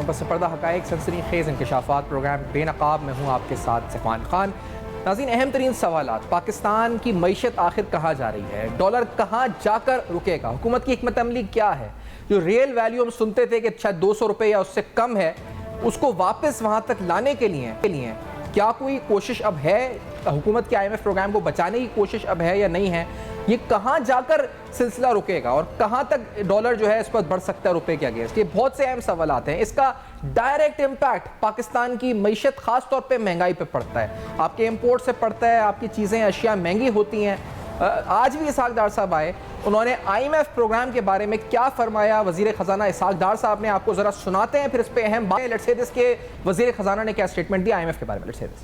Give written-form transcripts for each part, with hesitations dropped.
पस पर्दा हक़ाइक़ सनसनीखेज़ इंकशाफ़ात प्रोग्राम बेनकाब में हूँ आपके साथ सफ़ान खान। नाज़रीन, अहम तरीन सवालात, पाकिस्तान की मईशत आखिर कहाँ जा रही है, डॉलर कहाँ जाकर रुकेगा, हुकूमत की हिकमत अमली क्या है, जो रियल वैल्यू हम सुनते थे कि शायद 200 रुपये या उससे कम है, उसको वापस वहाँ तक लाने के लिए क्या कोई कोशिश अब है, हुकूमत के IMF प्रोग्राम को बचाने की कोशिश अब है या नहीं है, ये कहाँ जाकर सिलसिला रुकेगा और कहाँ तक डॉलर जो है इस पर बढ़ सकता है रुपए के अगेंस्ट, ये बहुत से अहम सवालात हैं। इसका डायरेक्ट इम्पैक्ट पाकिस्तान की मईशत खास तौर पे महंगाई पे पड़ता है, आपके इंपोर्ट से पड़ता है, आपकी चीज़ें अशिया महंगी होती हैं। आज भी इसहाक डार साहब आए, उन्होंने IMF प्रोग्राम के बारे में क्या फरमाया, वजीर खजाना इसहाक डार साहब ने, आपको जरा सुनाते हैं, फिर इस पे अहम बात। लेट्स से दिस के वजीर खजाना ने क्या स्टेटमेंट दिया IMF के बारे में। लेट्स से दिस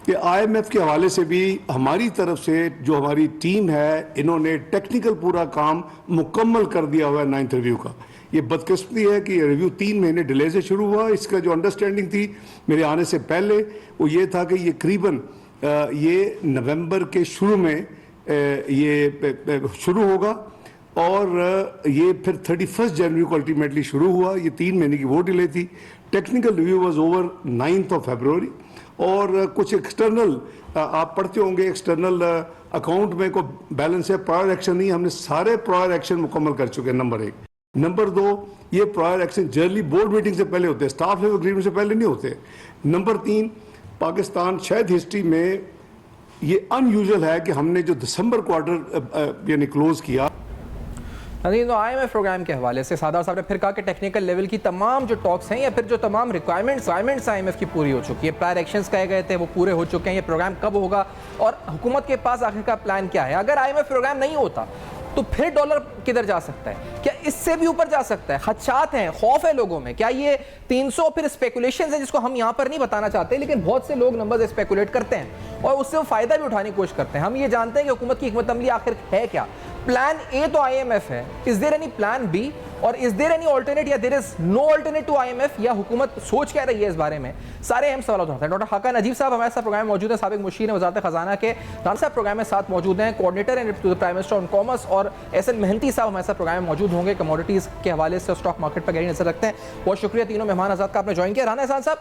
कि IMF के हवाले से भी हमारी तरफ से जो हमारी टीम है, इन्होंने टेक्निकल पूरा काम मुकम्मल कर दिया हुआ है 9th रिव्यू का। ये बदकिस्मती है कि ये रिव्यू 3 महीने डिले से शुरू हुआ। इसका जो अंडरस्टैंडिंग थी मेरे आने से पहले वो ये था कि ये करीबन ये नवंबर के शुरू में ये शुरू होगा और ये फिर 31 जनवरी को अल्टीमेटली शुरू हुआ। ये 3 महीने की वो डिले थी। Technical review was over 9th of February और कुछ एक्सटर्नल आप पढ़ते होंगे, एक्सटर्नल अकाउंट में कोई बैलेंस है, प्रायर एक्शन नहीं, हमने सारे प्रायर एक्शन मुकम्मल कर चुके हैं। नंबर 1। नंबर 2, ये prior action generally board meeting से पहले होते हैं, स्टाफ लेवल एग्रीमेंट से पहले नहीं होते। नंबर 3, पाकिस्तान शायद हिस्ट्री में ये अनयूजुअल है कि हमने जो दिसंबर क्वार्टर यानी क्लोज किया। नहीं तो IMF प्रोग्राम के हवाले से सादार साहब ने फिर कहा कि टेक्निकल लेवल की तमाम जो टॉक्स हैं या फिर जो तमाम रिक्वायरमेंट्स IMF की पूरी हो चुकी है, प्रायर एक्शंस कहे गए थे वो पूरे हो चुके हैं, ये प्रोग्राम कब होगा और हुकूमत के पास आखिर का प्लान क्या है। अगर IMF प्रोग्राम नहीं होता तो फिर डॉलर किधर जा सकता है, क्या इससे भी ऊपर जा सकता है? खदशात हैं, खौफ है लोगों में, क्या ये 300 फिर स्पेकुलेशन है जिसको हम यहाँ पर नहीं बताना चाहते, लेकिन बहुत से लोग नंबर्स स्पेकुलेट करते हैं और उससे वो फायदा भी उठाने की कोशिश करते हैं। हम ये जानते हैं कि हुकूमत की हिकमत अमली आखिर है क्या। प्लान ए तो IMF है, is there any plan B और इज देयर एनी ऑल्टरनेट या there is no alternate to IMF, या हुकूमत सोच क्या रही है इस बारे में, सारे अहम सवाल उठाते हैं। डॉक्टर हाका नजीब साहब हमारे साथ प्रोग्राम में मौजूद है, साबिक मुशीर वज़ारत खजाना के। राना साहब प्रोग्राम में साथ मौजूद हैं, coordinator and to the prime minister on commerce, और SN मेहनती साहब हमारे साथ प्रोग्राम में मौजूद होंगे, कमोडिटीज़ के हवाले से स्टॉक मार्केट पर गहरी नजर रखते हैं। बहुत शुक्रिया तीनों मेहमान आजाद का आपने ज्वाइन किया। राना एहसान साहब,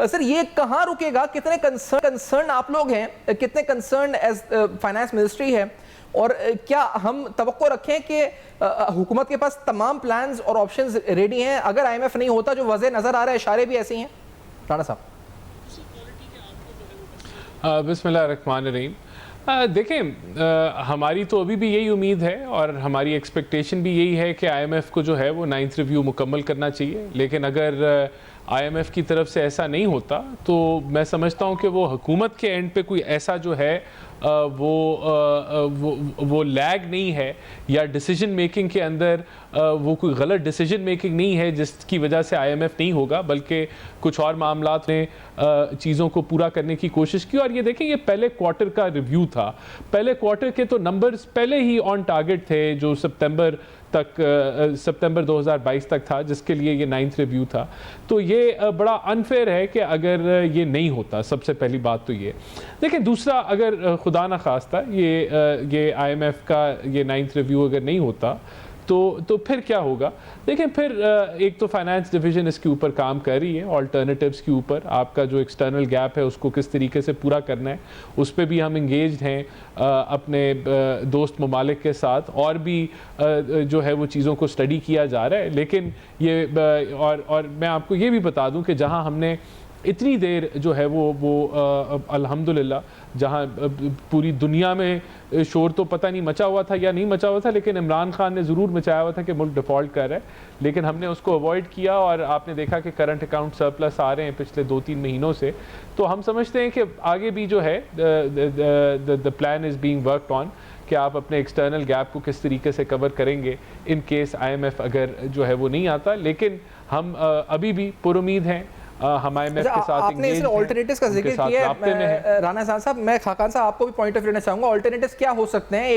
सर ये कहाँ रुकेगा, कितने कंसर्न आप लोग हैं, कितने कंसर्न एज फाइनेंस मिनिस्ट्री है, और क्या हम तवक्को रखें कि हुकूमत के पास तमाम प्लान्स और ऑप्शंस रेडी हैं अगर IMF नहीं होता, जो वजह नजर आ रहा है, इशारे भी ऐसे ही हैं? राणा साहब। बिस्मिल्लाहिर्रहमानिर्रहीम। देखें, हमारी तो अभी भी यही उम्मीद है और हमारी एक्सपेक्टेशन भी यही है कि IMF को जो है वो 9th रिव्यू मुकम्मल करना चाहिए, लेकिन अगर IMF की तरफ से ऐसा नहीं होता तो मैं समझता हूँ कि वो हुकूमत के एंड पे कोई ऐसा जो है वो लैग नहीं है या डिसीजन मेकिंग के अंदर वो कोई गलत डिसीजन मेकिंग नहीं है जिसकी वजह से IMF नहीं होगा, बल्कि कुछ और मामलात ने चीज़ों को पूरा करने की कोशिश की। और ये देखें, ये पहले क्वार्टर का रिव्यू था, पहले क्वार्टर के तो नंबर्स पहले ही ऑन टारगेट थे, जो सितंबर 2022 तक था, जिसके लिए ये 9th रिव्यू था। तो ये बड़ा अनफेयर है कि अगर ये नहीं होता, सबसे पहली बात तो ये। देखिए, दूसरा, अगर खुदा ना खास्ता ये IMF का ये 9th रिव्यू अगर नहीं होता तो फिर क्या होगा? देखें, फिर एक तो फाइनेंस डिवीज़न इसके ऊपर काम कर रही है, ऑल्टरनेटिव्स के ऊपर, आपका जो एक्सटर्नल गैप है उसको किस तरीके से पूरा करना है, उस पर भी हम इंगेज्ड हैं अपने दोस्त ममालिक के साथ, और भी जो है वो चीज़ों को स्टडी किया जा रहा है। लेकिन ये और मैं आपको ये भी बता दूं कि जहां हमने इतनी देर जो है वो अल्हम्दुलिल्लाह, जहाँ पूरी दुनिया में शोर तो पता नहीं मचा हुआ था या नहीं मचा हुआ था, लेकिन इमरान खान ने ज़रूर मचाया हुआ था कि मुल्क डिफ़ॉल्ट कर रहा है, लेकिन हमने उसको अवॉइड किया और आपने देखा कि करंट अकाउंट सरप्लस आ रहे हैं पिछले 2-3 महीनों से। तो हम समझते हैं कि आगे भी जो है the plan is being worked on कि आप अपने एक्सटर्नल गैप को किस तरीके से कवर करेंगे इन केस IMF अगर जो है वो नहीं आता। लेकिन हम अभी भी पुरुमीद हैं हम IMF के साथ आपने इसमें ऑल्टरनेटिव्स का जिक्र किया है राना साहब, मैं खाकान साहब आपको भी पॉइंट ऑफ व्यू देना चाहूंगा। ऑल्टरनेटिव्स क्या हो सकते हैं?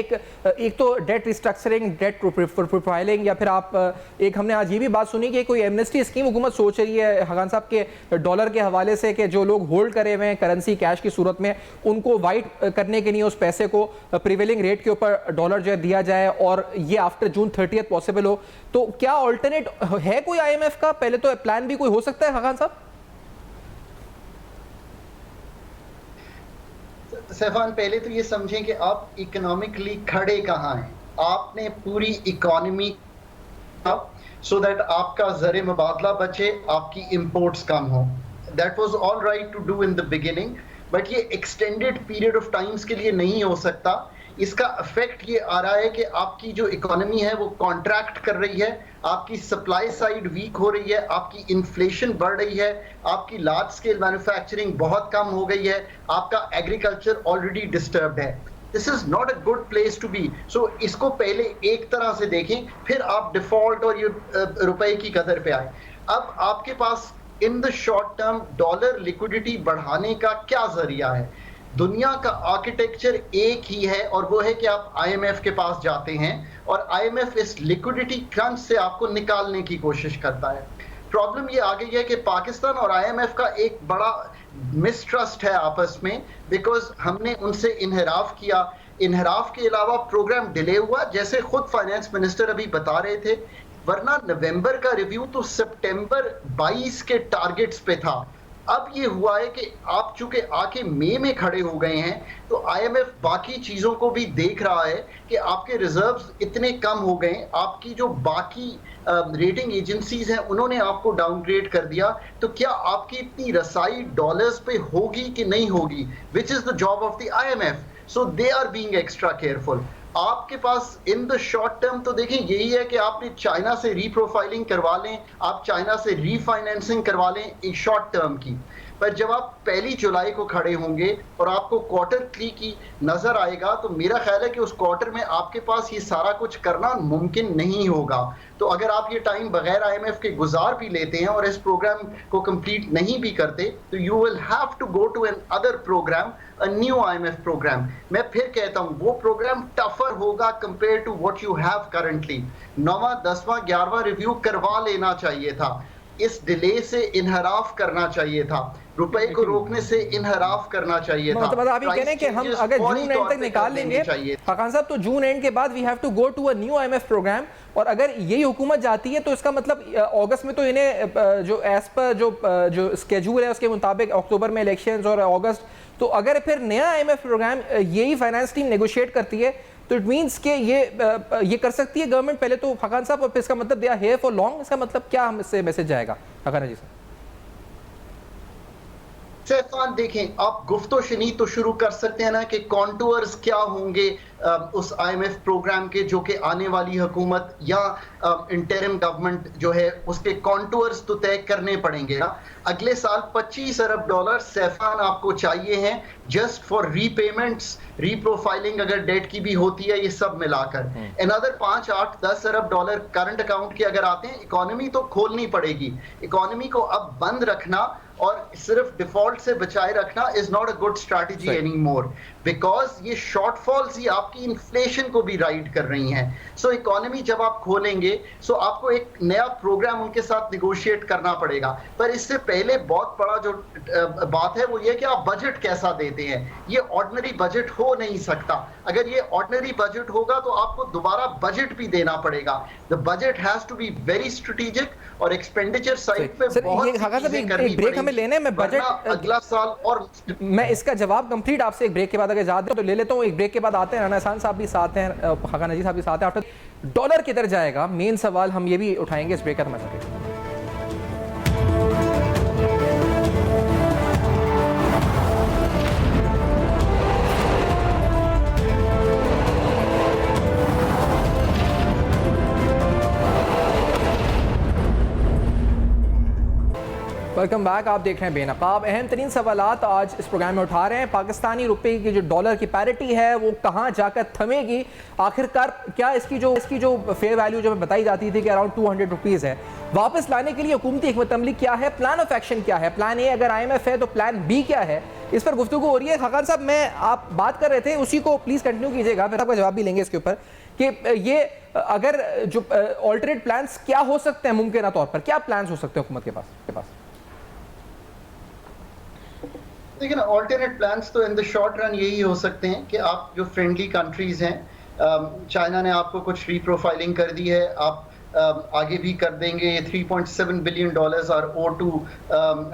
एक तो डेट रिस्ट्रक्चरिंग, डेट प्रोफाइलिंग, या फिर आप एक हमने आज ये भी बात सुनी कि कोई एमनेस्टी स्कीम हुकूमत सोच रही है खाकान साहब के डॉलर के हवाले से, कि जो लोग होल्ड करे हुए हैं करेंसी कैश की सूरत में, उनको वाइट करने के लिए उस पैसे को प्रिवेलिंग रेट के ऊपर डॉलर जो है दिया जाए, और ये आफ्टर जून 30 पॉसिबल हो। तो क्या ऑल्टरनेट है कोई IMF का? पहले तो प्लान भी कोई हो सकता है खाकान साहब? सैफान, पहले तो ये समझें कि आप इकोनॉमिकली खड़े कहाँ हैं। आपने पूरी इकोनॉमी सो दैट आपका ज़र मुबादला बचे, आपकी इंपोर्ट्स कम हो। That was all right to do in the beginning, but ये एक्सटेंडेड पीरियड ऑफ टाइम्स के लिए नहीं हो सकता। इसका इफेक्ट ये आ रहा है कि आपकी जो इकोनॉमी है वो कॉन्ट्रैक्ट कर रही है, आपकी सप्लाई साइड वीक हो रही है, आपकी इन्फ्लेशन बढ़ रही है, आपकी लार्ज स्केल मैन्युफैक्चरिंग बहुत कम हो गई है, आपका एग्रीकल्चर ऑलरेडी डिस्टर्ब्ड है। This is not a good place to be. So इसको पहले एक तरह से देखें, फिर आप डिफॉल्ट और ये रुपए की कदर पे आए। अब आपके पास in the short term dollar liquidity बढ़ाने का क्या जरिया है? दुनिया का आर्किटेक्चर एक ही है, और वो है कि आप IMF के पास जाते हैं और IMF इस लिक्विडिटी क्रंच से आपको निकालने की कोशिश करता है। प्रॉब्लम ये आ गई है कि पाकिस्तान और IMF का एक बड़ा मिसट्रस्ट है आपस में, बिकॉज हमने उनसे इनहराफ किया। इनहराफ के अलावा प्रोग्राम डिले हुआ, जैसे खुद फाइनेंस मिनिस्टर अभी बता रहे थे, वरना नवंबर का रिव्यू तो सितंबर 22 के टारगेट्स पे था। अब ये हुआ है कि आप चूंकि आके मई में खड़े हो गए हैं, तो IMF बाकी चीजों को भी देख रहा है कि आपके रिजर्व्स इतने कम हो गए, आपकी जो बाकी रेटिंग एजेंसीज हैं उन्होंने आपको डाउनग्रेड कर दिया, तो क्या आपकी इतनी रसाई डॉलर्स पे होगी कि नहीं होगी, which is the job of the IMF। So they are being extra careful. आपके पास इन द शॉर्ट टर्म तो देखें यही है कि आपने चाइना से रीप्रोफाइलिंग करवा लें, आप चाइना से रीफाइनेंसिंग करवा लें एक शॉर्ट टर्म की, पर जब आप 1 जुलाई को खड़े होंगे और आपको क्वार्टर 3 की नजर आएगा, तो मेरा ख्याल है कि उस क्वार्टर में आपके पास ये सारा कुछ करना मुमकिन नहीं होगा। तो अगर आप ये टाइम बगैर IMF के गुजार भी लेते हैं और इस प्रोग्राम को कंप्लीट नहीं भी करते, तो you will have to go to another program, a new IMF program. मैं फिर कहता हूं वो प्रोग्राम टफर होगा compare to what you have currently. 9वां 10वां 11वां रिव्यू करवा लेना चाहिए था, इस डिले से इनहराफ करना चाहिए था, रुपए को रोकने से इनहराफ करना चाहिए था। मतलब आप ये कह रहे हैं कि हम अगर जून एंड तक निकाल लेंगे खान साहब, तो जून एंड के बाद we have to go to a new IMF program, और अगर यही हुकूमत जाती है तो इसका मतलब अगस्त में तो इन्हें जो एज पर जो स्केड्यूल है उसके मुताबिक अक्टूबर में इलेक्शंस और अगस्त, तो अगर फिर नया IMF प्रोग्राम यही फाइनेंस टीम नेगोशिएट करती है, तो इट मींस कि ये कर सकती है गवर्नमेंट पहले तो खान साहब, और इसका मतलब they are here for long. इसका मतलब क्या हम इससे मैसेज जाएगा खान जी साहब? सैफान देखें, आप गुफ्तो शनी तो शुरू कर सकते हैं ना कि कॉन्टूर्स क्या होंगे उस IMF प्रोग्राम के, जो कि आने वाली हुकूमत या इंटरिम गवर्नमेंट जो है उसके कॉन्टूर्स तो तय करने पड़ेंगे ना। अगले साल 25 अरब डॉलर सैफान आपको चाहिए हैं जस्ट फॉर रीपेमेंट्स, रीप्रोफाइलिंग अगर डेट की भी होती है, ये सब मिलाकर अनदर 5, 8, 10 अरब डॉलर करंट अकाउंट के अगर आते हैं। इकोनॉमी तो खोलनी पड़ेगी, इकोनॉमी को अब बंद रखना और सिर्फ डिफॉल्ट से बचाए रखना is not a good strategy any more, because ये शॉर्टफॉल्स ही आपकी इन्फ्लेशन को भी राइड कर रही हैं। सो इकोनॉमी जब आप खोलेंगे, सो आपको एक नया प्रोग्राम उनके साथ निगोशिएट करना पड़ेगा। पर इससे पहले बहुत बड़ा जो बात है वो ये कि आप बजट कैसा देते हैं। ये ऑर्डिनरी बजट हो नहीं सकता। अगर ये ऑर्डिनरी बजट होगा तो आपको दोबारा बजट भी देना पड़ेगा। The budget has to be very strategic, और एक्सपेंडिचर साइड पे बहुत चीजें करनी पड़ेगी। लेने में बजट अगला साल, और मैं इसका जवाब कंप्लीट आपसे एक ब्रेक के बाद अगर याद है तो ले लेता हूँ। एक ब्रेक के बाद आते हैं, राना एहसान साहब भी साथ हैं, खाका नजीर साहब भी साथ हैं। आफ्टर डॉलर किधर जाएगा, मेन सवाल हम ये भी उठाएंगे इस ब्रेक का मतलब। Welcome back. आप देख रहे हैं बेनकाब। अहम तरीन सवालात आज इस प्रोग्राम में उठा रहे हैं। पाकिस्तानी रुपए की जो डॉलर की पैरिटी है वो कहाँ जाकर थमेगी आखिरकार? क्या इसकी जो फेयर वैल्यू जो बताई जाती थी कि अराउंड 200 रुपीज़ है, वापस लाने के लिए हुकूमती हिकमत अमली क्या है? प्लान ऑफ एक्शन क्या है? प्लान ए अगर IMF है तो प्लान बी क्या है? इस पर गुफ्तगू हो रही है। खान साहब, मैं आप बात कर रहे थे उसी को प्लीज़ कंटिन्यू कीजिएगा, फिर आपका जवाब भी लेंगे इसके ऊपर कि ये अगर जो ऑल्टरनेट प्लान्स क्या हो सकते हैं मुमकिन तौर पर, क्या प्लान्स हो सकते हैं हुकूमत के पास? देखिए ना, ऑल्टरनेट प्लान्स तो इन द शॉर्ट रन यही हो सकते हैं कि आप जो फ्रेंडली कंट्रीज हैं, चाइना ने आपको कुछ रीप्रोफाइलिंग कर दी है, आप आगे भी कर देंगे। $3.7 billion are owed to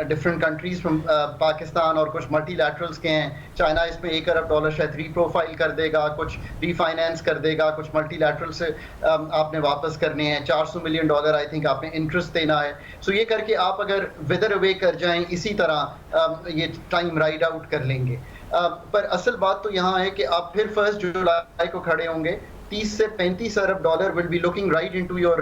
different countries from Pakistan, और कुछ मल्टीलैटरल्स के हैं। चाइना इसमें $1 अरब शायद रीप्रोफाइल कर देगा, कुछ रीफाइनेंस कर देगा, कुछ मल्टीलैटरल से आपने वापस करने हैं। $400 मिलियन आई थिंक आपने इंटरेस्ट देना है। सो ये करके आप अगर विदर अवे कर जाएं, इसी तरह ये टाइम राइड आउट कर लेंगे। पर असल बात तो यहाँ है कि आप फिर 1 जुलाई को खड़े होंगे, 30 से 35 अरब dollar will be looking right into your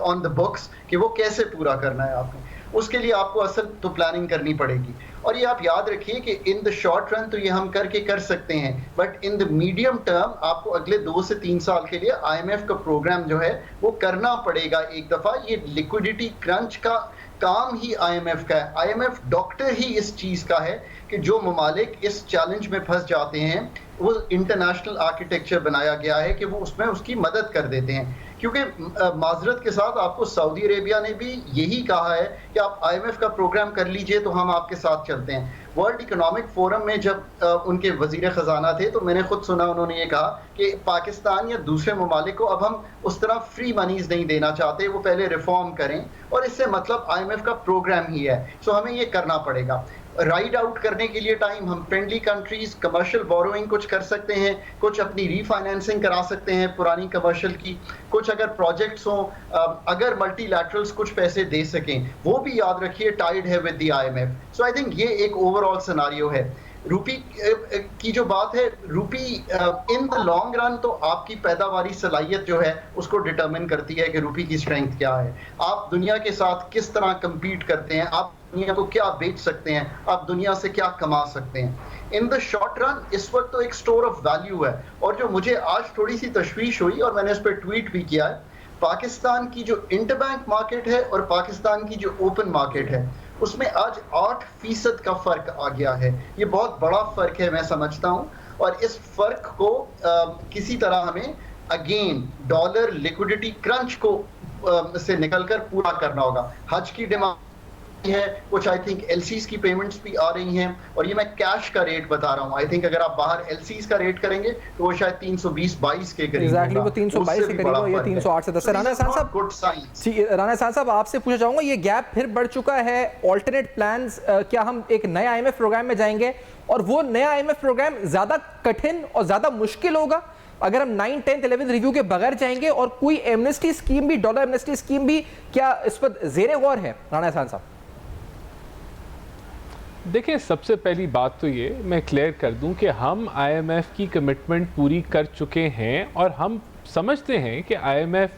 on the books कि वो कैसे पूरा करना है आपने। उसके लिए आपको असल तो प्लानिंग करनी पड़ेगी। और ये आप याद रखिए कि इन द शॉर्ट रन तो ये हम करके कर सकते हैं, but in the medium term आपको अगले 2 से 3 साल के लिए IMF का प्रोग्राम जो है वो करना पड़ेगा एक दफ़ा। ये लिक्विडिटी क्रंच का काम ही IMF का है। IMF डॉक्टर ही इस चीज़ का है कि जो ममालिक इस चैलेंज में फंस जाते हैं, वो इंटरनेशनल आर्किटेक्चर बनाया गया है कि वो उसमें उसकी मदद कर देते हैं। क्योंकि माजरत के साथ आपको सऊदी अरेबिया ने भी यही कहा है कि आप IMF का प्रोग्राम कर लीजिए तो हम आपके साथ चलते हैं। वर्ल्ड इकोनॉमिक फोरम में जब उनके वजीर ख़जाना थे तो मैंने खुद सुना, उन्होंने ये कहा कि पाकिस्तान या दूसरे ममालिक को अब हम उस तरह फ्री मनीज नहीं देना चाहते, वो पहले रिफॉर्म करें, और इससे मतलब IMF का प्रोग्राम ही है। सो हमें ये करना पड़ेगा। राइड आउट करने के लिए टाइम हम फ्रेंडली कंट्रीज कमर्शियल बोरोइंग कुछ कर सकते हैं, कुछ अपनी रीफाइनेंसिंग करा सकते हैं पुरानी कमर्शियल की, कुछ अगर प्रोजेक्ट्स हों, अगर मल्टीलैटरल्स कुछ पैसे दे सकें, वो भी याद रखिए टाइड है with the IMF। So I think ये एक ओवरऑल सिनारियो है। रूपी की जो बात है, रूपी इन द लॉन्ग रन तो आपकी पैदावारी सलाहियत जो है उसको डिटरमिन करती है कि रूपी की स्ट्रेंथ क्या है, आप दुनिया के साथ किस तरह compete करते हैं, आप दुनिया को क्या बेच सकते हैं, आप दुनिया से क्या कमा सकते हैं। इन द शॉर्ट रन इस वक्त तो एक स्टोर ऑफ वैल्यू है। और जो मुझे आज थोड़ी सी तशवीश हुई, और मैंने इस पर ट्वीट भी किया है, पाकिस्तान की जो इंटरबैंक मार्केट है और पाकिस्तान की जो ओपन मार्केट है, उसमें आज 8% का फर्क आ गया है। ये बहुत बड़ा फर्क है मैं समझता हूँ, और इस फर्क को किसी तरह हमें अगेन डॉलर लिक्विडिटी क्रंच को से निकलकर पूरा करना होगा। हज की डिमांड है, कुछ आई थिंक LCs की पेमेंट्स भी आ रही हैं, और ये मैं कैश का रेट बता रहा हूँ। आई थिंक अगर आप बाहर LCs का रेट करेंगे तो वो शायद 320-22 के करीब एग्जैक्टली वो 322 के करीब हो, ये 308 से 10। राना एहसान साहब, गुड साइंस। राना एहसान साहब, आपसे पूछना चाहूंगा, ये गैप फिर बढ़ चुका है। ऑल्टरनेट प्लान्स, क्या हम एक नए IMF प्रोग्राम में जाएंगे और वो नया IMF प्रोग्राम ज्यादा कठिन और ज्यादा मुश्किल होगा अगर हम 9th, 10th, 11th रिव्यू के बगैर जाएंगे? और कोई एमनेस्टी स्कीम भी, डॉलर एमनेस्टी स्कीम भी क्या इस पर ज़ेरे गौर है? राना एहसान साहब देखिए, सबसे पहली बात तो ये मैं क्लियर कर दूं कि हम IMF की कमिटमेंट पूरी कर चुके हैं, और हम समझते हैं कि IMF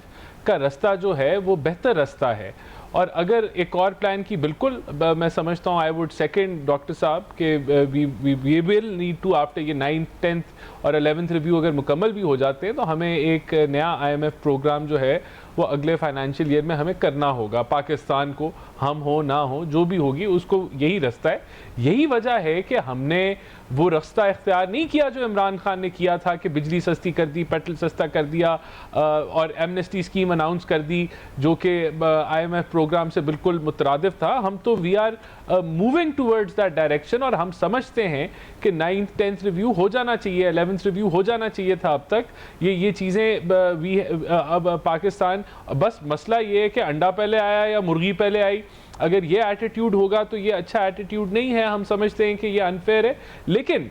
का रास्ता जो है वो बेहतर रास्ता है। और अगर एक और प्लान की, बिल्कुल मैं समझता हूँ, आई वुड सेकंड डॉक्टर साहब के we will need to, after ये 9th, 10th और 11th रिव्यू अगर मुकम्मल भी हो जाते हैं तो हमें एक नया IMF प्रोग्राम जो है वो अगले फाइनेंशियल ईयर में हमें करना होगा। पाकिस्तान को, हम हो ना हो, जो भी होगी उसको यही रास्ता है। यही वजह है कि हमने वो रास्ता इख्तियार नहीं किया जो इमरान खान ने किया था कि बिजली सस्ती कर दी, पेट्रोल सस्ता कर दिया, और एमनेस्टी स्कीम अनाउंस कर दी जो कि IMF प्रोग्राम से बिल्कुल मुतरादिफ था। हम तो we are moving towards that direction, और हम समझते हैं कि 9th, 10th रिव्यू हो जाना चाहिए, 11th रिव्यू हो जाना चाहिए था अब तक। ये चीज़ें अब पाकिस्तान, बस मसला ये है कि अंडा पहले आया या मुर्गी पहले आई। अगर ये एटीट्यूड होगा तो ये अच्छा एटीट्यूड नहीं है, हम समझते हैं कि ये अनफेयर है। लेकिन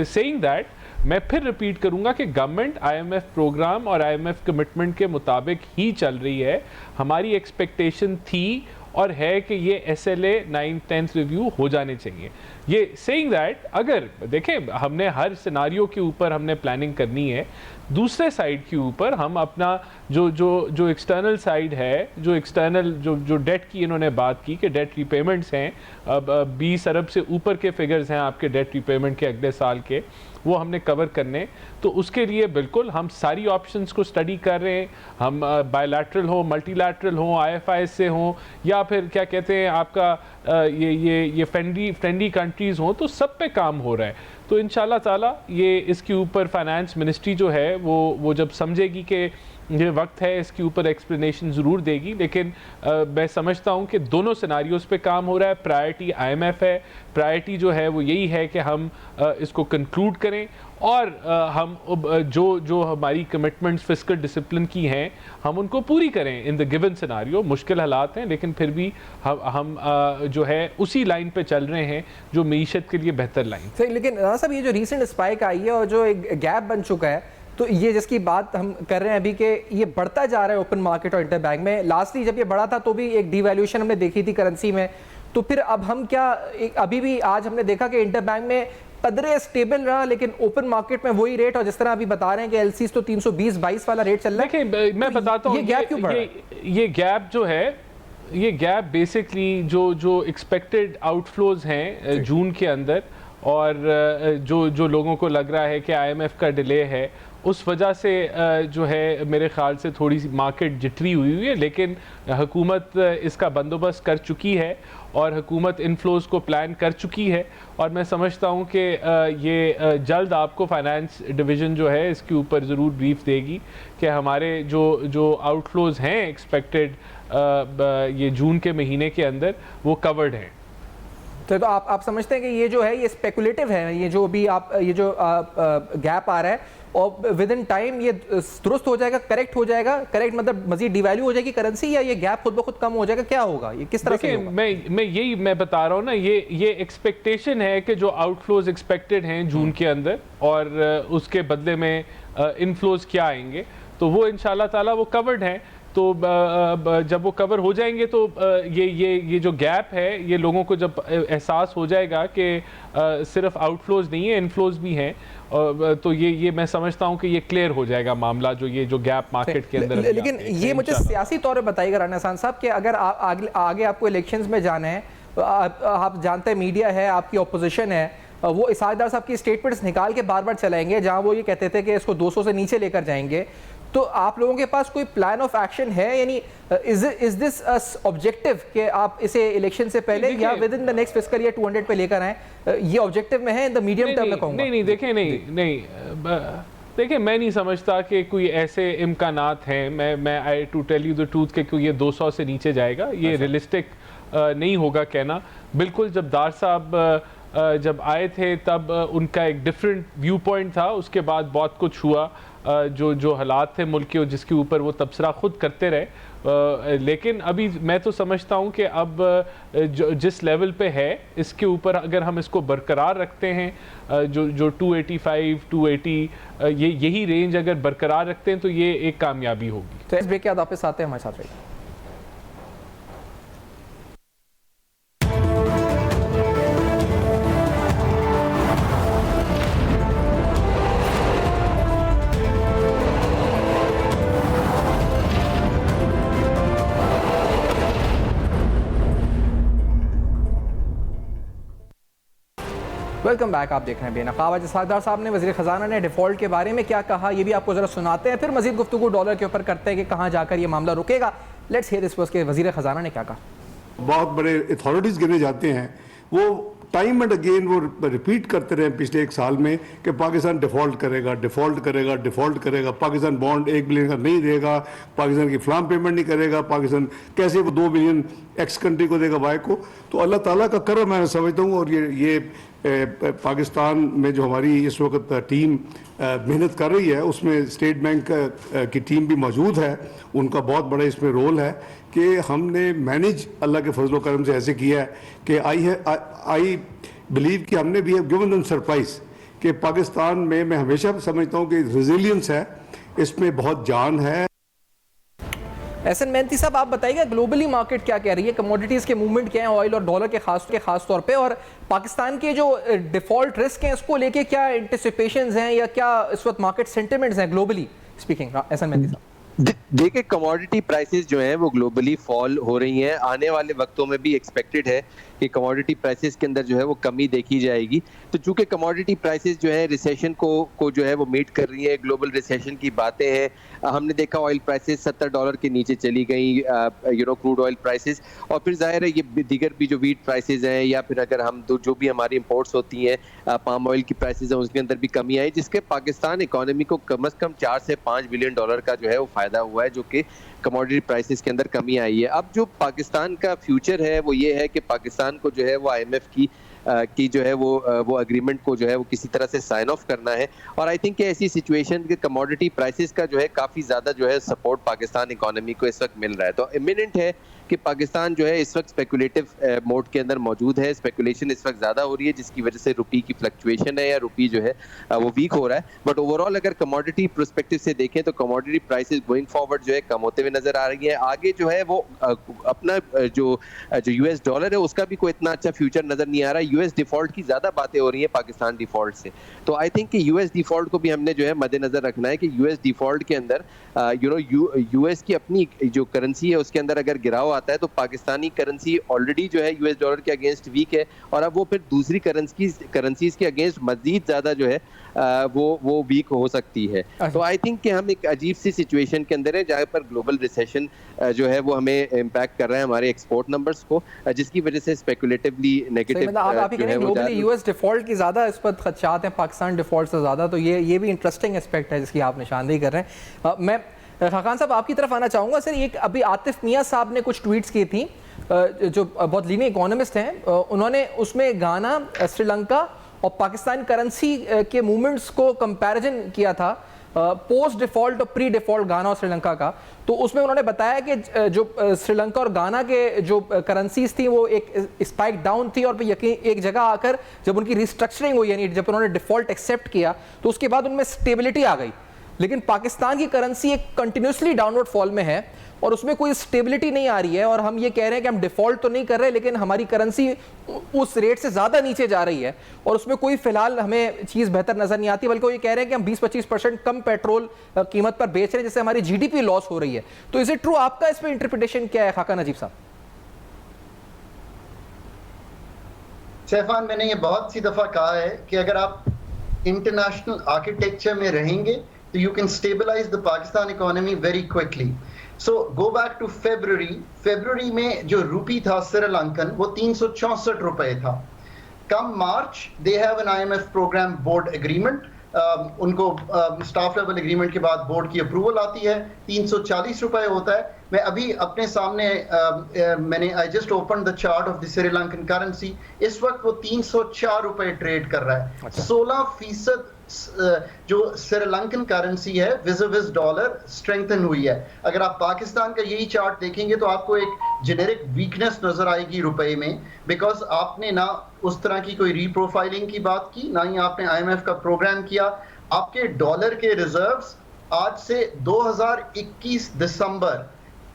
सेइंग दैट, मैं फिर रिपीट करूंगा कि गवर्नमेंट IMF प्रोग्राम और IMF कमिटमेंट के मुताबिक ही चल रही है। हमारी एक्सपेक्टेशन थी और है कि ये SLA 9th, 10th रिव्यू हो जाने चाहिए। ये सेइंग दैट अगर देखें हमने हर सिनारियो के ऊपर हमने प्लानिंग करनी है, दूसरे साइड के ऊपर हम अपना जो एक्सटर्नल साइड है, जो एक्सटर्नल जो डेट की इन्होंने बात की कि डेट रीपेमेंट्स हैं, अब 20 अरब से ऊपर के फिगर्स हैं आपके डेट रीपेमेंट के अगले साल के, वो हमने कवर करने। तो उसके लिए बिल्कुल हम सारी ऑप्शंस को स्टडी कर रहे हैं, हम बायलैटरल हो, मल्टीलैटरल हो, IFIs से हो, या फिर क्या कहते हैं आपका ये फ्रेंडली कंट्रीज़ हों, तो सब पे काम हो रहा है। तो इंशाल्लाह ताला ये इसके ऊपर फाइनेंस मिनिस्ट्री जो है वो जब समझेगी कि ये वक्त है, इसके ऊपर एक्सप्लेनेशन ज़रूर देगी। लेकिन मैं समझता हूँ कि दोनों सिनारियोज पे काम हो रहा है। प्रायोरिटी IMF है, प्रायोरिटी जो है वो यही है कि हम इसको कंक्लूड करें और हम जो हमारी कमिटमेंट्स फिस्कल डिसिप्लिन की हैं हम उनको पूरी करें इन द गिवन सिनारियो। मुश्किल हालात हैं लेकिन फिर भी हम जो है उसी लाइन पे चल रहे हैं जो मईशत के लिए बेहतर लाइन। सही, लेकिन राना साहब ये जो रिसेंट स्पाइक आई है और जो एक गैप बन चुका है, तो ये जिसकी बात हम कर रहे हैं अभी कि ये बढ़ता जा रहा है ओपन मार्केट और इंटरबैंक में। लास्टली जब ये बढ़ा था तो भी एक डिवैल्यूएशन हमने देखी थी करेंसी में, तो फिर अब हम क्या अभी भी आज हमने देखा कि इंटरबैंक में कदरे स्टेबल रहा लेकिन ओपन मार्केट में वही रेट, और जिस तरह अभी बता रहे हैं कि LCs तो 320-22 वाला रेट चल रहा है। देखिए मैं बताता हूँ ये गैप क्यों बढ़ रहा है? ये गैप जो है, ये गैप बेसिकली जो एक्सपेक्टेड आउटफ्लोज हैं जून के अंदर, और जो लोगों को लग रहा है कि IMF का डिले है, उस वजह से जो है मेरे ख्याल से थोड़ी सी मार्केट जिटरी हुई है। लेकिन हुकूमत इसका बंदोबस्त कर चुकी है और हुकूमत इनफ्लोज को प्लान कर चुकी है, और मैं समझता हूँ कि ये जल्द आपको फाइनेंस डिवीज़न जो है इसके ऊपर ज़रूर ब्रीफ देगी कि हमारे जो आउटफ्लोज हैं एक्सपेक्टेड ये जून के महीने के अंदर वो कवर्ड हैं। तो आप समझते हैं कि ये जो है ये स्पेकुलेटिव है, ये जो भी ये जो गैप आ रहा है, और विद इन टाइम ये दुरुस्त हो जाएगा, करेक्ट हो जाएगा? करेक्ट मतलब मजीद डिवैल्यू हो जाएगी करेंसी, या ये गैप खुद ब खुद कम हो जाएगा? क्या होगा, ये किस तरह से होगा? मैं बता रहा हूँ ना, ये एक्सपेक्टेशन है कि जो आउटफ्लोज एक्सपेक्टेड हैं जून के अंदर और उसके बदले में इनफ्लोज क्या आएंगे, तो वो इंशाल्लाह ताला वो कवर्ड हैं। तो जब वो कवर हो जाएंगे तो ये जो गैप है, ये लोगों को जब एहसास हो जाएगा कि सिर्फ आउटफ्लोज नहीं है, इनफ्लोज भी हैं, तो ये मैं समझता हूँ कि ये क्लियर हो जाएगा मामला, जो गैप मार्केट के अंदर। लेकिन ये मुझे सियासी तौर पर बताइएगा राना हसन साहब कि अगर आगे आपको इलेक्शंस में जाना है, तो आप जानते हैं मीडिया है, आपकी ऑपोजिशन है, वो इसाकदार साहब की स्टेटमेंट्स निकाल के बार बार चलाएंगे जहां वो ये कहते थे कि इसको 200 से नीचे लेकर जाएंगे। तो आप लोगों के पास कोई प्लान ऑफ एक्शन है, यानी इज दिस ऑब्जेक्टिव कि आप इसे इलेक्शन से पहले या with in the next fiscal year 200 पे लेकर आए? ये ऑब्जेक्टिव में है इन द मीडियम टर्म में कहूंगा। नहीं देखिए मैं नहीं समझता कि कोई ऐसे इम्कानात हैं। मैं I to tell you the truth कि ये 200 से नीचे जाएगा, ये रियलिस्टिक नहीं होगा कहना। बिल्कुल जब दार साहब जब आए थे तब उनका एक डिफरेंट व्यू पॉइंट था, उसके बाद बहुत कुछ हुआ, जो हालात थे मुल्क के जिसके ऊपर वो तबसरा खुद करते रहे। लेकिन अभी मैं तो समझता हूँ कि अब जिस लेवल पे है इसके ऊपर अगर हम इसको बरकरार रखते हैं, जो 285 280 यही रेंज अगर बरकरार रखते हैं तो ये एक कामयाबी होगी। तो इस ब्रेक के बाद वापस आते हैं, हमारे साथ रहिए। Welcome back. आप देख रहे हैं बेनकाब। आज इसाकदार साहब ने वज़ीर ख़जाना ने डिफ़ॉल्ट के बारे में क्या कहा, ये भी आपको ज़रा सुनाते हैं, फिर मज़ीद गुफ्तगू डॉलर के ऊपर करते हैं कि कहाँ जाकर ये मामला रुकेगा। लेट्स हियर दिस फर्स्ट के वज़ीर ख़जाना ने क्या कहा। बहुत बड़े अथॉरिटीज़ गिने जाते हैं, वो टाइम एंड अगेन वो रिपीट करते रहे पिछले एक साल में कि पाकिस्तान डिफ़ॉल्ट करेगा, डिफ़ॉल्ट करेगा, डिफ़ॉल्ट करेगा, पाकिस्तान बॉन्ड 1 बिलियन का नहीं देगा, पाकिस्तान की फ्लाम पेमेंट नहीं करेगा, पाकिस्तान कैसे वो 2 बिलियन एक्स कंट्री को देगा, वाई को। तो अल्लाह ताला का करम मैं समझता हूँ। और ये पाकिस्तान में जो हमारी इस वक्त टीम मेहनत कर रही है उसमें स्टेट बैंक की टीम भी मौजूद है, उनका बहुत बड़ा इसमें रोल है कि हमने मैनेज अल्लाह के फजल करम से ऐसे किया है कि आई बिलीव कि हमने भी गिवन देम सरप्राइज कि पाकिस्तान में मैं हमेशा समझता हूँ कि रिजिलियंस है, इसमें बहुत जान है। एहसन मेहनती साहब, आप बताइएगा ग्लोबली मार्केट क्या कह रही है, कमोडिटीज़ के मूवमेंट क्या है ऑयल और डॉलर के खास तौर पे, और पाकिस्तान के जो डिफ़ॉल्ट रिस्क हैं उसको लेके क्या एंटिसिपेशंस हैं या क्या इस वक्त मार्केट सेंटिमेंट्स हैं ग्लोबली स्पीकिंग? एहसन मेहनती साहब। देखिए, कमोडिटी प्राइसेस जो हैं वो ग्लोबली फॉल हो रही हैं। आने वाले वक्तों में भी एक्सपेक्टेड है कि कमोडिटी प्राइसेस के अंदर जो है वो कमी देखी जाएगी। तो चूंकि कमोडिटी प्राइसेस जो है रिसेशन को जो है वो मीट कर रही है, ग्लोबल रिसेशन की बातें हैं। हमने देखा ऑयल प्राइसेस $70 के नीचे चली गई, क्रूड ऑयल प्राइसेस, और फिर जाहिर है ये दीगर भी जो वीट प्राइसेस हैं, या फिर अगर हम जो भी हमारी इंपोर्ट्स होती हैं पाम ऑयल की प्राइसेस हैं, उसके अंदर भी कमी आई, जिसके पाकिस्तान इकोनॉमी को कम से कम $4 से $5 बिलियन का जो है वो फायदा हुआ है, जो कि कमोडिटी प्राइसेस के अंदर कमी आई है। अब जो पाकिस्तान का फ्यूचर है वो ये है कि पाकिस्तान को जो है वो IMF की जो है वो एग्रीमेंट को जो है वो किसी तरह से साइन ऑफ करना है। और आई थिंक ऐसी सिचुएशन के कमोडिटी प्राइसेस का जो है काफ़ी ज़्यादा जो है सपोर्ट पाकिस्तान इकोनॉमी को इस वक्त मिल रहा है। तो इमिनेंट है कि पाकिस्तान जो है इस वक्त स्पेकुलेटिव मोड के अंदर मौजूद है। स्पेकुलेशन इस वक्त ज़्यादा हो रही है, जिसकी वजह से रुपी की फ्लक्चुएशन है या रुपी जो है वो वीक हो रहा है। बट ओवरऑल अगर कमोडिटी पर्सपेक्टिव से देखें तो कमोडिटी प्राइसेस गोइंग फॉरवर्ड जो है कम होते हुए नजर आ रही है। आगे जो है वो अपना जो US डॉलर है उसका भी कोई इतना अच्छा फ्यूचर नजर नहीं आ रहा है। US डिफॉल्ट की ज़्यादा बातें हो रही है पाकिस्तान डिफॉल्ट से। तो आई थिंक कि US डिफॉल्ट को भी हमने जो है मद्देनजर रखना है कि US डिफॉल्ट के अंदर US की अपनी जो करेंसी है उसके अंदर अगर गिराव आता है तो पाकिस्तानी करेंसी ऑलरेडी जो है US डॉलर के अगेंस्ट वीक है, और अब वो फिर दूसरी करेंसीज के अगेंस्ट मजीद ज़्यादा जो है वो वीक हो सकती है। तो आई थिंक कि हम एक अजीब सी सिचुएशन के अंदर है जहाँ पर ग्लोबल रिसेशन जो है वो हमें इम्पैक्ट कर रहा है हमारे एक्सपोर्ट नंबर्स को, जिसकी वजह से स्पेकुलेटिवली नेगेटिव आप ही ग्लोबली US डिफॉल्ट की ज़्यादा इस पर खदशात हैं पाकिस्तान डिफॉल्ट से ज़्यादा, तो ये भी इंटरेस्टिंग एस्पेक्ट है जिसकी आप निशानदेही कर रहे हैं। मैं खान साहब आपकी तरफ आना चाहूँगा। सर, एक अभी आतिफ मियाँ साहब ने कुछ ट्वीट्स की थी, जो बहुत लीडिंग इकोनॉमिस्ट हैं, उन्होंने उसमें गाना, श्रीलंका और पाकिस्तान करेंसी के मूवमेंट्स को कंपैरिजन किया था, पोस्ट डिफॉल्ट और प्री डिफॉल्ट गाना और श्रीलंका का। तो उसमें उन्होंने बताया कि जो श्रीलंका और गाना के जो करेंसीज थी वो एक स्पाइक डाउन थी, और फिर एक जगह आकर जब उनकी रिस्ट्रक्चरिंग हुई, यानी जब उन्होंने डिफॉल्ट एक्सेप्ट किया तो उसके बाद उनमें स्टेबिलिटी आ गई। लेकिन पाकिस्तान की करेंसी एक कंटिन्यूसली डाउनवर्ड फॉल में है और उसमें कोई स्टेबिलिटी नहीं आ रही है, और हम ये कह रहे हैं कि हम डिफॉल्ट तो नहीं कर रहे, लेकिन हमारी करेंसी उस रेट से ज़्यादा नीचे जा रही है और उसमें कोई फिलहाल हमें चीज़ बेहतर नज़र नहीं आती, बल्कि वो ये कह रहे हैं कि हम 20-25% कम पेट्रोल कीमत पर बेच रहे हैं, जिससे हमारी GDP लॉस हो रही है। तो इज इट ट्रू? आपका इस पर इंटरप्रिटेशन क्या है खाका नजीब साहब? सैफान, मैंने ये बहुत सी दफ़ा कहा है कि अगर आप इंटरनेशनल आर्किटेक्चर में रहेंगे तो you can stabilize the Pakistan economy very quickly. So go back to February में जो रुपी था श्रीलंकन वो 364 रुपए था। कम मार्च they have an IMF program board agreement, उनको स्टाफ लेवल एग्रीमेंट के बाद बोर्ड की अप्रूवल आती है, 340 रुपए होता है। मैं अभी अपने सामने मैंने I just open the chart of the Sri Lankan currency, इस वक्त वो 304 रुपए ट्रेड कर रहा है। 16% जो श्रीलंकन करेंसी है विज़ डॉलर स्ट्रेंथन हुई है। अगर आप पाकिस्तान का यही चार्ट देखेंगे तो आपको एक जेनेरिक वीकनेस नजर आएगी रुपए में, बिकॉज आपने ना उस तरह की कोई रीप्रोफाइलिंग की बात की, ना ही आपने IMF का प्रोग्राम किया। आपके डॉलर के रिजर्व्स आज से 2021 दिसंबर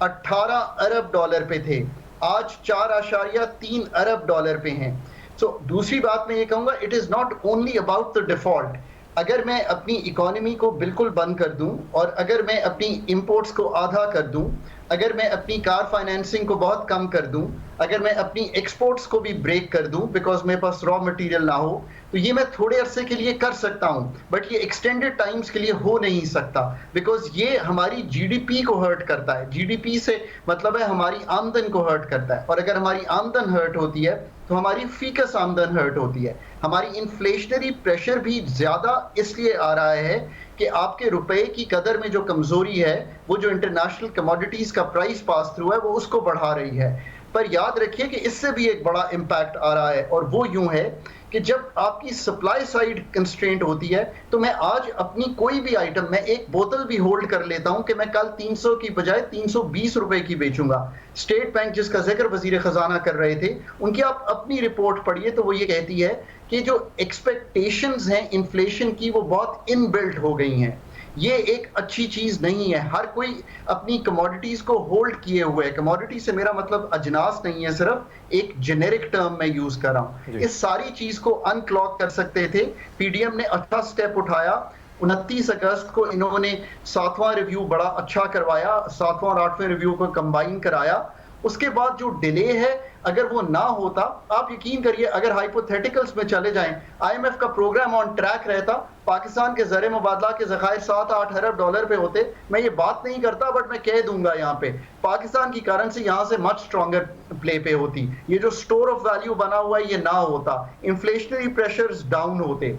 18 अरब डॉलर पे थे, आज 4.3 अरब डॉलर पे हैं। सो दूसरी बात मैं ये कहूँगा, it is not only about the default. अगर मैं अपनी इकोनॉमी को बिल्कुल बंद कर दूं और अगर मैं अपनी इंपोर्ट्स को आधा कर दूं, अगर मैं अपनी कार फाइनेंसिंग को बहुत कम कर दूं, अगर मैं अपनी एक्सपोर्ट्स को भी ब्रेक कर दूं बिकॉज मेरे पास रॉ मटेरियल ना हो, तो ये मैं थोड़े अरसे के लिए कर सकता हूं, बट ये एक्सटेंडेड टाइम्स के लिए हो नहीं सकता, बिकॉज ये हमारी GDP को हर्ट करता है। GDP से मतलब है हमारी आमदन को हर्ट करता है, और अगर हमारी आमदन हर्ट होती है तो हमारी फीकस आमदन हर्ट होती है। हमारी इन्फ्लेशनरी प्रेशर भी ज्यादा इसलिए आ रहा है कि आपके रुपए की कदर में जो कमजोरी है, वो जो इंटरनेशनल कमोडिटीज का प्राइस पास थ्रू है वो उसको बढ़ा रही है। पर याद रखिए कि इससे भी एक बड़ा इम्पैक्ट आ रहा है, और वो यूं है कि जब आपकी सप्लाई साइड कंस्ट्रेंट होती है तो मैं आज अपनी कोई भी आइटम, मैं एक बोतल भी होल्ड कर लेता हूं कि मैं कल 300 की बजाय 320 रुपए की बेचूंगा। स्टेट बैंक जिसका जिक्र वजीर खजाना कर रहे थे, उनकी आप अपनी रिपोर्ट पढ़िए तो वो ये कहती है कि जो एक्सपेक्टेशंस हैं इन्फ्लेशन की वो बहुत इनबिल्ट हो गई हैं। ये एक अच्छी चीज नहीं है। हर कोई अपनी कमोडिटीज को होल्ड किए हुए है। कमोडिटी से मेरा मतलब अजनास नहीं है, सिर्फ एक जेनेरिक टर्म मैं यूज कर रहा हूं। इस सारी चीज को अनक्लॉग कर सकते थे। पीडीएम ने अच्छा स्टेप उठाया। 29 अगस्त को इन्होंने 7वां रिव्यू बड़ा अच्छा करवाया, 7वां और 8वें रिव्यू को कंबाइन कराया। उसके बाद जो डिले है, अगर वो ना होता, आप यकीन करिए, अगर हाइपोथेटिकल्स में चले जाएं, आईएमएफ का प्रोग्राम ऑन ट्रैक रहता, पाकिस्तान के ज़र मुबादला के ज़खायर 7-8 अरब डॉलर पे होते। मैं ये बात नहीं करता, बट मैं कह दूंगा यहाँ पे पाकिस्तान की करेंसी यहाँ से मच स्ट्रॉन्गर प्ले पे होती। ये जो स्टोर ऑफ वैल्यू बना हुआ है ये ना होता, इन्फ्लेशनरी प्रेशर्स डाउन होते।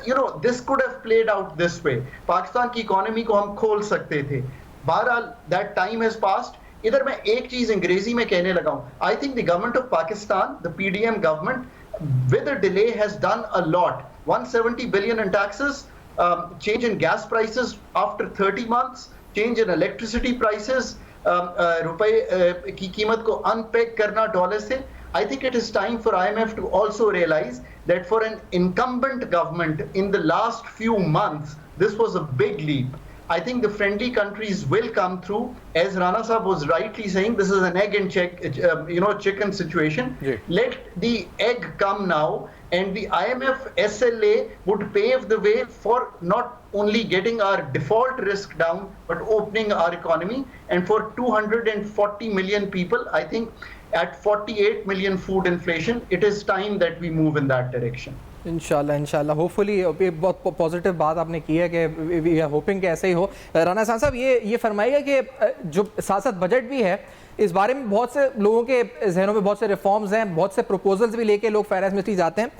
You know, this could have played out this way. Pakistan की इकोनॉमी को हम खोल सकते थे। बहरहाल that time has passed. इधर मैं एक चीज अंग्रेजी में कहने लगा हूं। I think the government of Pakistan, the PDM government, with a delay has done a lot. 170 billion in taxes, change in gas prices after 30 months, change in electricity prices, रुपए की कीमत को अनपेग करना डॉलर से। I think it is time for IMF to also realize that for an incumbent government in the last few months, this was a big leap. I think the friendly countries will come through. As Rana Sahab was rightly saying, this is an egg and chicken situation. Yeah. Let the egg come now, and the IMF SLA would pave the way for not only getting our default risk down, but opening our economy. And for 240 million people, I think at 48 million food inflation, it is time that we move in that direction. इंशाल्लाह hopefully ये बहुत positive बात आपने की है कि we are hoping कि ऐसे ही हो। राना एहसान साहब ये फरमाइएगा कि जो साथ साथ बजट भी है, इस बारे में बहुत से लोगों के जहनों में बहुत से रिफॉर्म्स हैं, बहुत से प्रपोजल्स भी लेके लोग फाइनेंस मिनिस्ट्री जाते हैं,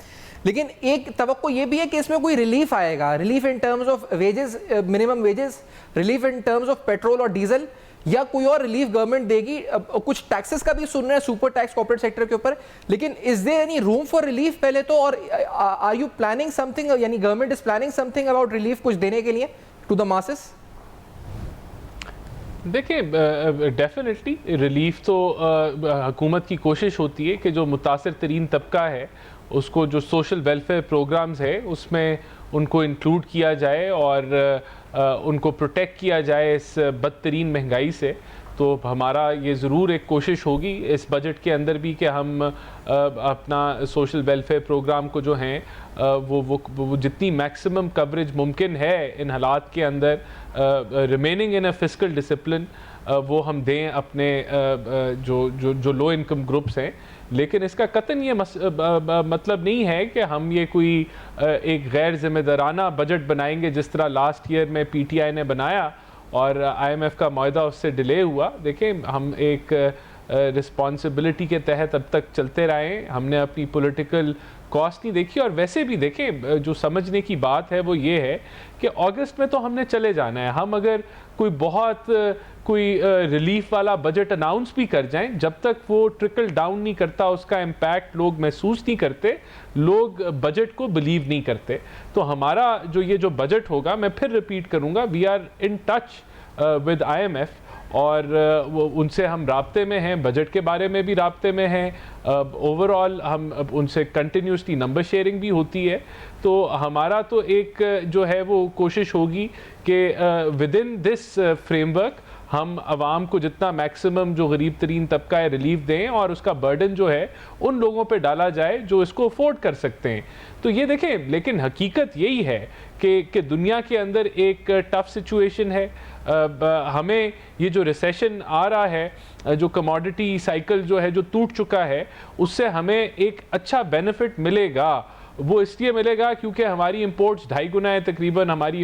लेकिन एक तवक्को ये भी है कि इसमें कोई रिलीफ आएगा, relief in terms of wages, minimum wages, relief in terms of petrol और डीजल, या कोई और रिलीफ गवर्नमेंट देगी। कुछ टैक्सेस का भी सुन रहे हैं, सुपर टैक्स कॉर्पोरेट सेक्टर के ऊपर, लेकिन is there any room for relief पहले तो? और आर यू प्लानिंग समथिंग, यानी government is planning something about relief, कुछ देने के लिए टू द मासेस? देखिए, डेफिनेटली रिलीफ तो हुकूमत की कोशिश होती है कि जो मुतासर तरीन तबका है उसको, जो सोशल वेलफेयर प्रोग्राम्स है उसमें उनको इंक्लूड किया जाए और उनको प्रोटेक्ट किया जाए इस बदतरीन महंगाई से। तो हमारा ये ज़रूर एक कोशिश होगी इस बजट के अंदर भी कि हम अपना सोशल वेलफेयर प्रोग्राम को जो हैं वो जितनी मैक्सिमम कवरेज मुमकिन है इन हालात के अंदर, remaining in a fiscal discipline, वो हम दें अपने जो लो इनकम ग्रुप्स हैं। लेकिन इसका कतन ये मतलब नहीं है कि हम ये कोई एक गैर जिम्मेदाराना बजट बनाएंगे जिस तरह लास्ट ईयर में पीटीआई ने बनाया और आईएमएफ का मुआहदा उससे डिले हुआ। देखें, हम एक रिस्पॉन्सिबिलिटी के तहत अब तक चलते रहे, हमने अपनी पॉलिटिकल कॉस्ट नहीं देखी। और वैसे भी देखें, जो समझने की बात है वो ये है कि अगस्त में तो हमने चले जाना है। हम अगर कोई रिलीफ वाला बजट अनाउंस भी कर जाएं, जब तक वो ट्रिकल डाउन नहीं करता, उसका इम्पैक्ट लोग महसूस नहीं करते, लोग बजट को बिलीव नहीं करते। तो हमारा जो बजट होगा, मैं फिर रिपीट करूंगा, we are in touch with IMF और वो उनसे हम राब्ते में हैं, बजट के बारे में भी राब्ते में हैं। ओवरऑल हम उनसे कंटिन्यूसली नंबर शेयरिंग भी होती है। तो हमारा तो एक जो है वो कोशिश होगी कि विद इन दिस फ्रेमवर्क हम आवाम को जितना मैक्सिमम जो गरीब तरीन तबका है रिलीफ दें और उसका बर्डन जो है उन लोगों पे डाला जाए जो इसको अफोर्ड कर सकते हैं। तो ये देखें, लेकिन हकीकत यही है कि दुनिया के अंदर एक टफ सिचुएशन है। हमें ये जो रिसेशन आ रहा है, जो कमोडिटी साइकिल जो है जो टूट चुका है, उससे हमें एक अच्छा बेनिफिट मिलेगा। वो इसलिए मिलेगा क्योंकि हमारी इंपोर्ट्स 2.5 गुना है तकरीबन हमारी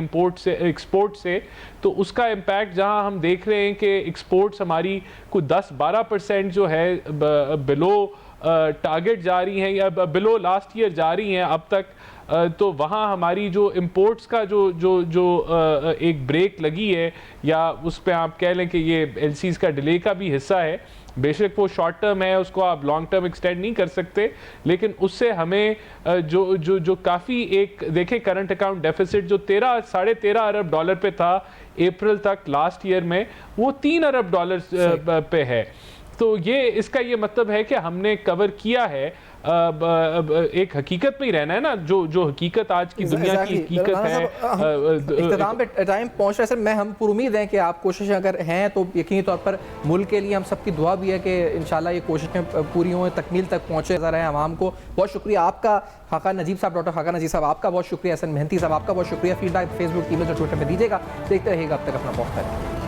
एक्सपोर्ट से। तो उसका इम्पैक्ट जहां हम देख रहे हैं कि एक्सपोर्ट्स हमारी कुछ 10-12% जो है बिलो टारगेट जा रही हैं या बिलो लास्ट ईयर जा रही हैं अब तक, तो वहाँ हमारी जो इंपोर्ट्स का जो एक ब्रेक लगी है, या उस पर आप कह लें कि ये एलसीज का डिले का भी हिस्सा है। बेशक वो शॉर्ट टर्म है, उसको आप लॉन्ग टर्म एक्सटेंड नहीं कर सकते, लेकिन उससे हमें जो काफ़ी एक देखें, करंट अकाउंट डेफिसिट जो 13-13.5 अरब डॉलर पे था अप्रैल तक लास्ट ईयर में, वो 3 अरब डॉलर पे है। तो ये इसका ये मतलब है कि हमने कवर किया है। एक हकीकत में ही रहना है ना, जो हकीकत आज की दुनिया की हकीकत है। इख्तिताम पे टाइम पहुंच रहा है सर, हम पूरी उम्मीद है कि आप कोशिश अगर हैं तो यकीनी तौर पर मुल्क के लिए हम सबकी दुआ भी है कि इंशाल्लाह ये कोशिशें पूरी हों, तकमील तक पहुँचे नजर है आवाम को। बहुत शुक्रिया आपका खाका नजीब साहब, डॉक्टर खाका नजीब साहब आपका बहुत शुक्रिया, हसन मेहनती साहब आपका बहुत शुक्रिया। फीडबैक फेसबुक, ईमेल और ट्विटर पर दीजिएगा। देखते रहिएगा, अब तक अपना बहुत